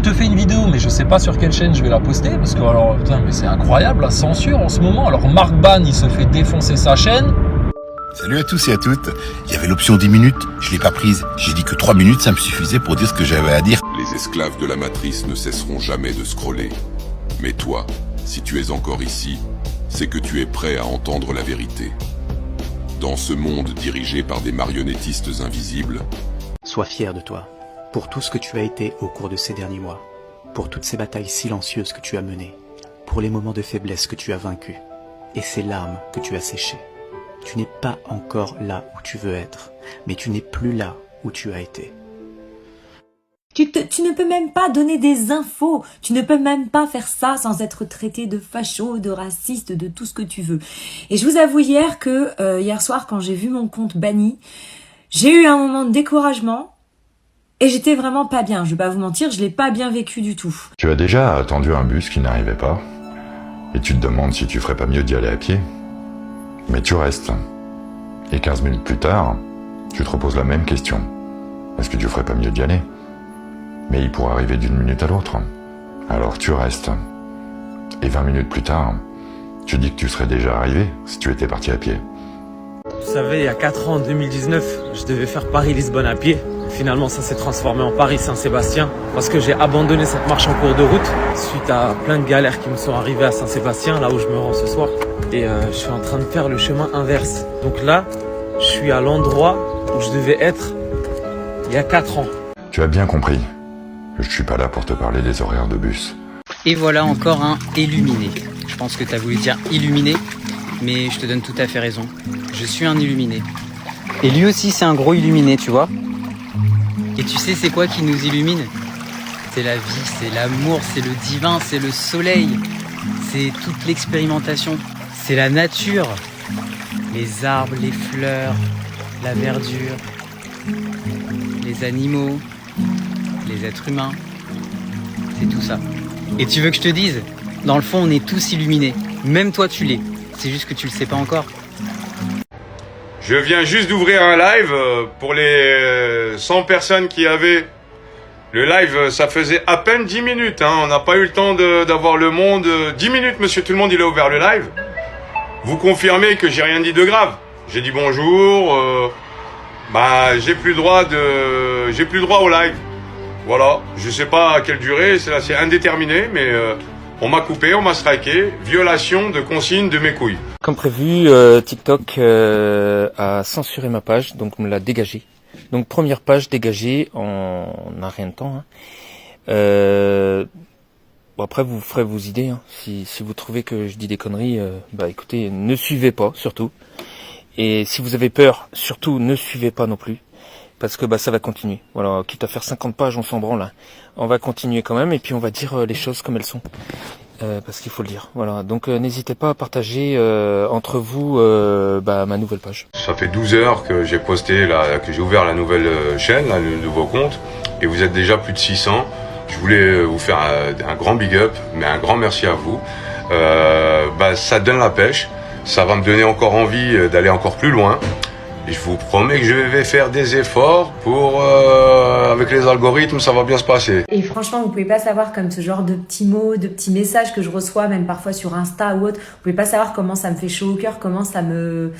te fais une vidéo, mais je sais pas sur quelle chaîne je vais la poster, parce que alors, putain, mais c'est incroyable la censure en ce moment. Alors Marc Ban, il se fait défoncer sa chaîne. Salut à tous et à toutes. Il y avait l'option 10 minutes, je l'ai pas prise. J'ai dit que 3 minutes, ça me suffisait pour dire ce que j'avais à dire. Les esclaves de la matrice ne cesseront jamais de scroller. Mais toi, si tu es encore ici, c'est que tu es prêt à entendre la vérité. Dans ce monde dirigé par des marionnettistes invisibles, sois fier de toi, pour tout ce que tu as été au cours de ces derniers mois, pour toutes ces batailles silencieuses que tu as menées, pour les moments de faiblesse que tu as vaincus, et ces larmes que tu as séchées. Tu n'es pas encore là où tu veux être, mais tu n'es plus là où tu as été. Tu ne peux même pas donner des infos, tu ne peux même pas faire ça sans être traité de facho, de raciste, de tout ce que tu veux. Et je vous avoue hier soir quand j'ai vu mon compte banni, j'ai eu un moment de découragement et j'étais vraiment pas bien. Je vais pas vous mentir, je l'ai pas bien vécu du tout. Tu as déjà attendu un bus qui n'arrivait pas et tu te demandes si tu ferais pas mieux d'y aller à pied. Mais tu restes. Et 15 minutes plus tard, tu te reposes la même question. Est-ce que tu ferais pas mieux d'y aller ? Mais il pourrait arriver d'une minute à l'autre. Alors tu restes. Et 20 minutes plus tard, tu dis que tu serais déjà arrivé si tu étais parti à pied. Vous savez, il y a 4 ans, en 2019, je devais faire Paris-Lisbonne à pied. Finalement, ça s'est transformé en Paris-Saint-Sébastien parce que j'ai abandonné cette marche en cours de route suite à plein de galères qui me sont arrivées à Saint-Sébastien, là où je me rends ce soir. Et je suis en train de faire le chemin inverse. Donc là, je suis à l'endroit où je devais être il y a 4 ans. Tu as bien compris. Je suis pas là pour te parler des horaires de bus. Et voilà encore un illuminé. Je pense que tu as voulu dire illuminé, mais je te donne tout à fait raison. Je suis un illuminé. Et lui aussi c'est un gros illuminé, tu vois. Et tu sais c'est quoi qui nous illumine ? C'est la vie, c'est l'amour, c'est le divin, c'est le soleil. C'est toute l'expérimentation. C'est la nature. Les arbres, les fleurs, la verdure, les animaux, les êtres humains, c'est tout ça. Et tu veux que je te dise, dans le fond, on est tous illuminés. Même toi, tu l'es. C'est juste que tu le sais pas encore. Je viens juste d'ouvrir un live pour les 100 personnes qui avaient... Le live, ça faisait à peine 10 minutes. Hein. On n'a pas eu le temps d'avoir le monde. 10 minutes, monsieur, tout le monde, il a ouvert le live. Vous confirmez que j'ai rien dit de grave. J'ai dit bonjour. J'ai plus le droit au live. Voilà, je sais pas à quelle durée, c'est indéterminé, mais on m'a coupé, on m'a striké, violation de consigne de mes couilles. Comme prévu, TikTok a censuré ma page, donc me l'a dégagée. Donc première page dégagée en un rien de temps. Après vous ferez vos idées. Hein. Si vous trouvez que je dis des conneries, écoutez, ne suivez pas surtout. Et si vous avez peur, surtout ne suivez pas non plus. Parce que ça va continuer. Voilà, quitte à faire 50 pages, on s'en branle. Hein. On va continuer quand même et puis on va dire les choses comme elles sont. Parce qu'il faut le dire. Voilà. Donc n'hésitez pas à partager entre vous ma nouvelle page. Ça fait 12 heures que j'ai posté, que j'ai ouvert la nouvelle chaîne, le nouveau compte, et vous êtes déjà plus de 600. Je voulais vous faire un grand big up, mais un grand merci à vous. Ça donne la pêche, ça va me donner encore envie d'aller encore plus loin. Et je vous promets que je vais faire des efforts pour... avec les algorithmes, ça va bien se passer. Et franchement, vous pouvez pas savoir comme ce genre de petits mots, de petits messages que je reçois, même parfois sur Insta ou autre, vous pouvez pas savoir comment ça me fait chaud au cœur, comment ça me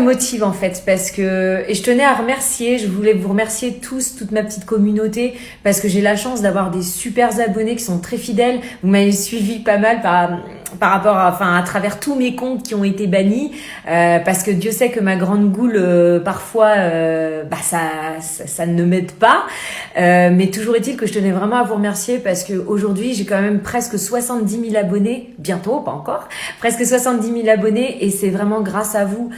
motive en fait, parce que, et je tenais à remercier, je voulais vous remercier tous, toute ma petite communauté, parce que j'ai la chance d'avoir des super abonnés qui sont très fidèles. Vous m'avez suivi pas mal par rapport à travers tous mes comptes qui ont été bannis, parce que Dieu sait que ma grande goule, parfois, ça ne m'aide pas, mais toujours est-il que je tenais vraiment à vous remercier parce que aujourd'hui j'ai quand même presque 70 000 abonnés, bientôt, pas encore, presque 70 000 abonnés, et c'est vraiment grâce à vous.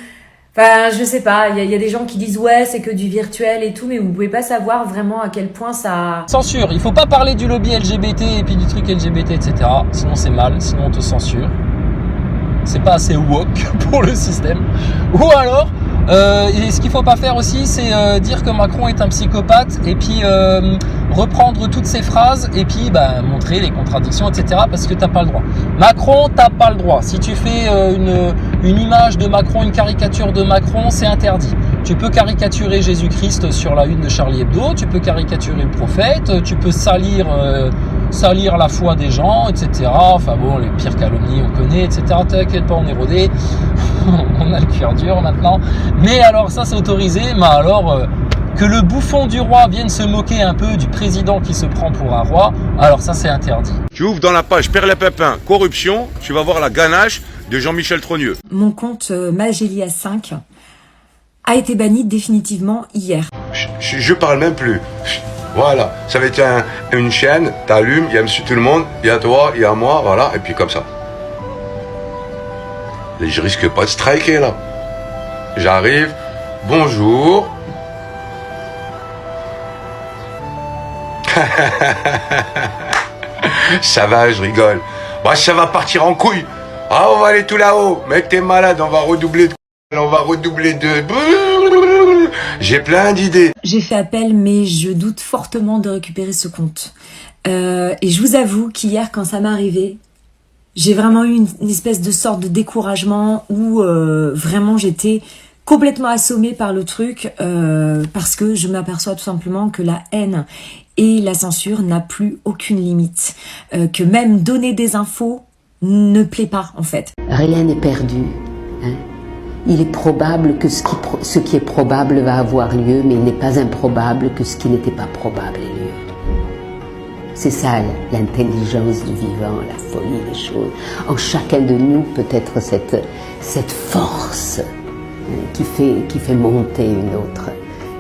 Enfin, je sais pas, il y a des gens qui disent ouais, c'est que du virtuel et tout, mais vous pouvez pas savoir vraiment à quel point ça... Censure, il faut pas parler du lobby LGBT et puis du truc LGBT, etc. Sinon c'est mal, sinon on te censure. C'est pas assez woke pour le système. Ou alors, et ce qu'il faut pas faire aussi, c'est dire que Macron est un psychopathe et puis reprendre toutes ces phrases et puis montrer les contradictions, etc. Parce que t'as pas le droit. Macron, t'as pas le droit. Si tu fais une image de Macron, une caricature de Macron, c'est interdit. Tu peux caricaturer Jésus-Christ sur la une de Charlie Hebdo, tu peux caricaturer le prophète, tu peux salir la foi des gens, etc. Enfin bon, les pires calomnies on connaît, etc. T'inquiète pas, on est rodé, on a le cœur dur maintenant. Mais alors ça c'est autorisé, mais alors que le bouffon du roi vienne se moquer un peu du président qui se prend pour un roi, alors ça c'est interdit. Tu ouvres dans la page Perlepépin, corruption, tu vas voir la ganache de Jean-Michel Trogneux. Mon compte Magélia 5 a été banni définitivement hier. Je parle même plus. Voilà, ça va être une chaîne, t'allumes, il y a monsieur tout le monde, il y a toi, il y a moi, voilà, et puis comme ça. Et je risque pas de striker là. J'arrive, bonjour. Ça va, je rigole. Bah, ça va partir en couille. Ah, on va aller tout là-haut. Mec, t'es malade, on va redoubler de... J'ai plein d'idées. J'ai fait appel, mais je doute fortement de récupérer ce compte. Et je vous avoue qu'hier, quand ça m'est arrivé, j'ai vraiment eu une espèce de sorte de découragement où vraiment j'étais complètement assommée par le truc parce que je m'aperçois tout simplement que la haine et la censure n'a plus aucune limite. Que même donner des infos ne plaît pas en fait. Rien n'est perdu. Hein. Il est probable que ce qui est probable va avoir lieu, mais il n'est pas improbable que ce qui n'était pas probable ait lieu. C'est ça l'intelligence du vivant, la folie des choses. En chacun de nous peut-être cette force qui fait monter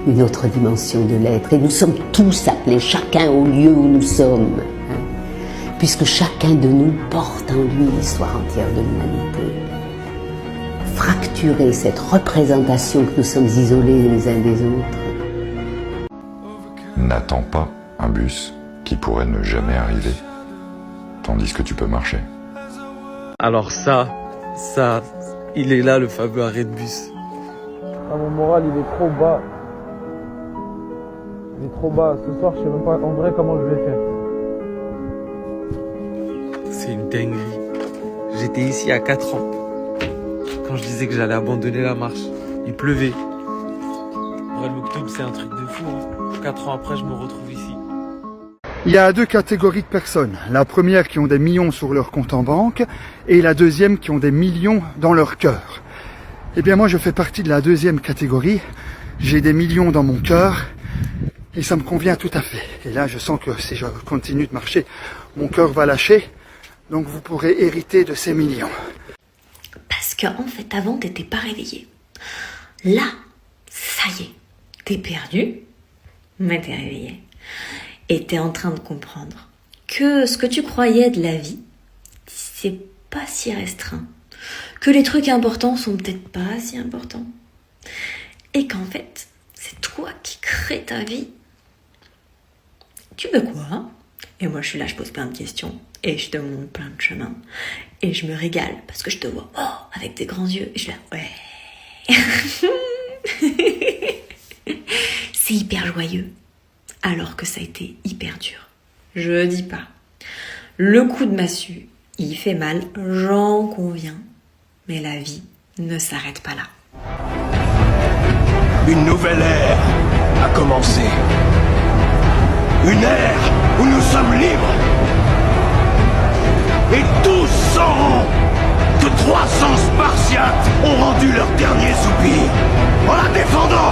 une autre dimension de l'être. Et nous sommes tous appelés, chacun au lieu où nous sommes, hein, puisque chacun de nous porte en lui l'histoire entière de l'humanité. Fracturer cette représentation que nous sommes isolés les uns des autres. N'attends pas un bus qui pourrait ne jamais arriver, tandis que tu peux marcher. Alors ça, il est là le fameux arrêt de bus. Ah, mon moral il est trop bas. Il est trop bas. Ce soir je sais même pas en vrai comment je vais faire. C'est une dinguerie. J'étais ici à 4 ans. Quand je disais que j'allais abandonner la marche, il pleuvait. Vrai, l'octobre, c'est un truc de fou. Hein. 4 ans après, je me retrouve ici. Il y a deux catégories de personnes. La première qui ont des millions sur leur compte en banque et la deuxième qui ont des millions dans leur cœur. Eh bien moi, je fais partie de la deuxième catégorie. J'ai des millions dans mon cœur et ça me convient tout à fait. Et là, je sens que si je continue de marcher, mon cœur va lâcher. Donc vous pourrez hériter de ces millions. Parce qu'en fait, avant, t'étais pas réveillé. Là, ça y est, t'es perdu, mais t'es réveillé. Et t'es en train de comprendre que ce que tu croyais de la vie, c'est pas si restreint. Que les trucs importants sont peut-être pas si importants. Et qu'en fait, c'est toi qui crée ta vie. Tu veux quoi, hein? Et moi, je suis là, je pose plein de questions. Et je te montre plein de chemins. Et je me régale parce que je te vois, avec des grands yeux. Et je suis là, ouais. C'est hyper joyeux. Alors que ça a été hyper dur. Je dis pas. Le coup de massue, il fait mal, j'en conviens. Mais la vie ne s'arrête pas là. Une nouvelle ère a commencé. Une ère où nous sommes libres. Et tous sauront que 300 Spartiates ont rendu leur dernier soupir en la défendant.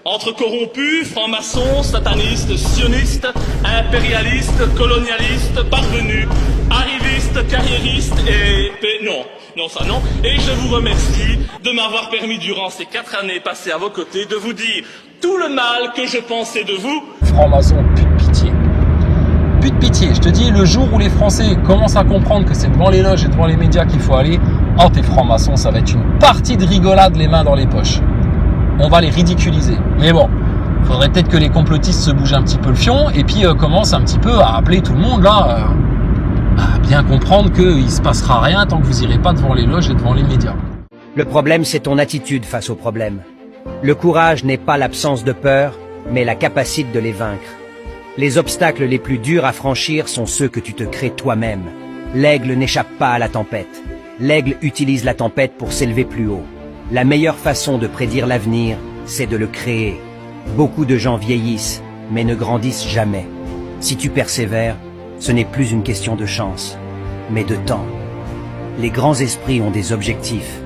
Entre corrompus, francs-maçons, satanistes, sionistes, impérialistes, colonialistes, parvenus, arrivistes, carriéristes et... Non, ça non. Et je vous remercie de m'avoir permis durant ces 4 années passées à vos côtés de vous dire tout le mal que je pensais de vous. Francs-maçons, plus de pitié. Plus de pitié. Je te dis, le jour où les Français commencent à comprendre que c'est devant les loges et devant les médias qu'il faut aller, tes francs-maçons, ça va être une partie de rigolade les mains dans les poches. On va les ridiculiser. Mais bon, faudrait peut-être que les complotistes se bougent un petit peu le fion et puis commencent un petit peu à appeler tout le monde là. bien comprendre qu'il ne se passera rien tant que vous n'irez pas devant les loges et devant les médias. Le problème, c'est ton attitude face aux problèmes. Le courage n'est pas l'absence de peur, mais la capacité de les vaincre. Les obstacles les plus durs à franchir sont ceux que tu te crées toi-même. L'aigle n'échappe pas à la tempête. L'aigle utilise la tempête pour s'élever plus haut. La meilleure façon de prédire l'avenir, c'est de le créer. Beaucoup de gens vieillissent, mais ne grandissent jamais. Si tu persévères, ce n'est plus une question de chance, mais de temps. Les grands esprits ont des objectifs.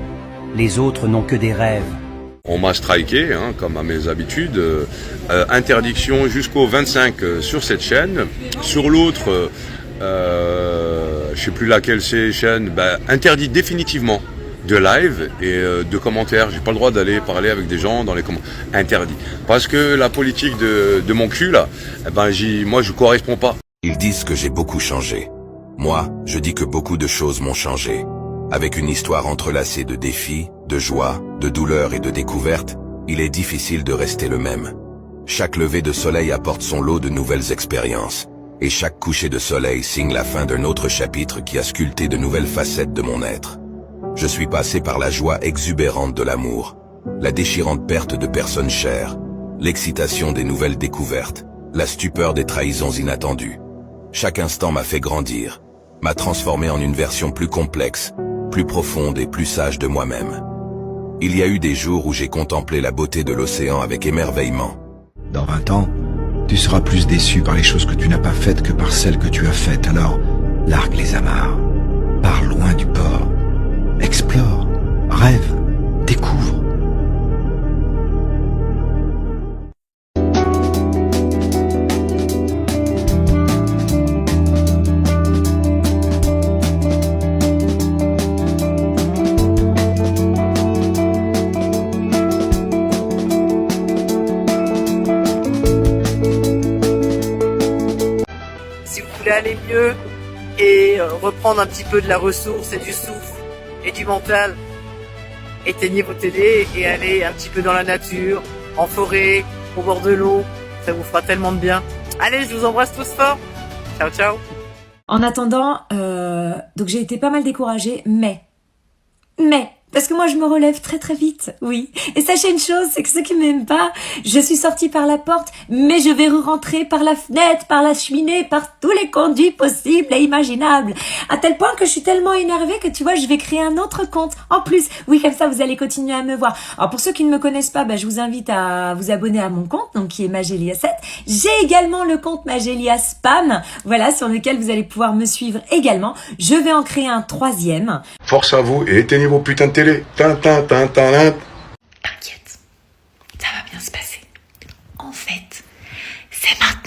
Les autres n'ont que des rêves. On m'a striké, hein, comme à mes habitudes. Interdiction jusqu'au 25 sur cette chaîne. Sur l'autre, je sais plus laquelle c'est chaîne, interdit définitivement de live et de commentaires. J'ai pas le droit d'aller parler avec des gens dans les commentaires. Interdit. Parce que la politique de mon cul là, moi je corresponds pas. Ils disent que j'ai beaucoup changé. Moi, je dis que beaucoup de choses m'ont changé. Avec une histoire entrelacée de défis, de joie, de douleurs et de découvertes, il est difficile de rester le même. Chaque lever de soleil apporte son lot de nouvelles expériences. Et chaque coucher de soleil signe la fin d'un autre chapitre qui a sculpté de nouvelles facettes de mon être. Je suis passé par la joie exubérante de l'amour, la déchirante perte de personnes chères, l'excitation des nouvelles découvertes, la stupeur des trahisons inattendues. Chaque instant m'a fait grandir, m'a transformé en une version plus complexe, plus profonde et plus sage de moi-même. Il y a eu des jours où j'ai contemplé la beauté de l'océan avec émerveillement. Dans 20 ans, tu seras plus déçu par les choses que tu n'as pas faites que par celles que tu as faites. Alors, largue les amarres, pars loin du port, explore, rêve, découvre. Aller mieux et reprendre un petit peu de la ressource et du souffle et du mental, éteignez vos télés et allez un petit peu dans la nature, en forêt, au bord de l'eau, ça vous fera tellement de bien. Allez, je vous embrasse tous fort. Ciao ciao. En attendant, donc j'ai été pas mal découragée, mais parce que moi je me relève très très vite, oui. Et sachez une chose, c'est que ceux qui m'aiment pas, je suis sortie par la porte, mais je vais rentrer par la fenêtre, par la cheminée, par tous les conduits possibles et imaginables. À tel point que je suis tellement énervée que tu vois, je vais créer un autre compte. En plus, oui, comme ça vous allez continuer à me voir. Alors pour ceux qui ne me connaissent pas, je vous invite à vous abonner à mon compte, donc qui est Magélia7. J'ai également le compte Magélia Spam, voilà, sur lequel vous allez pouvoir me suivre également. Je vais en créer un 3e. Force à vous et éteignez vos putains de télé. T'inquiète, ça va bien se passer. En fait, c'est maintenant.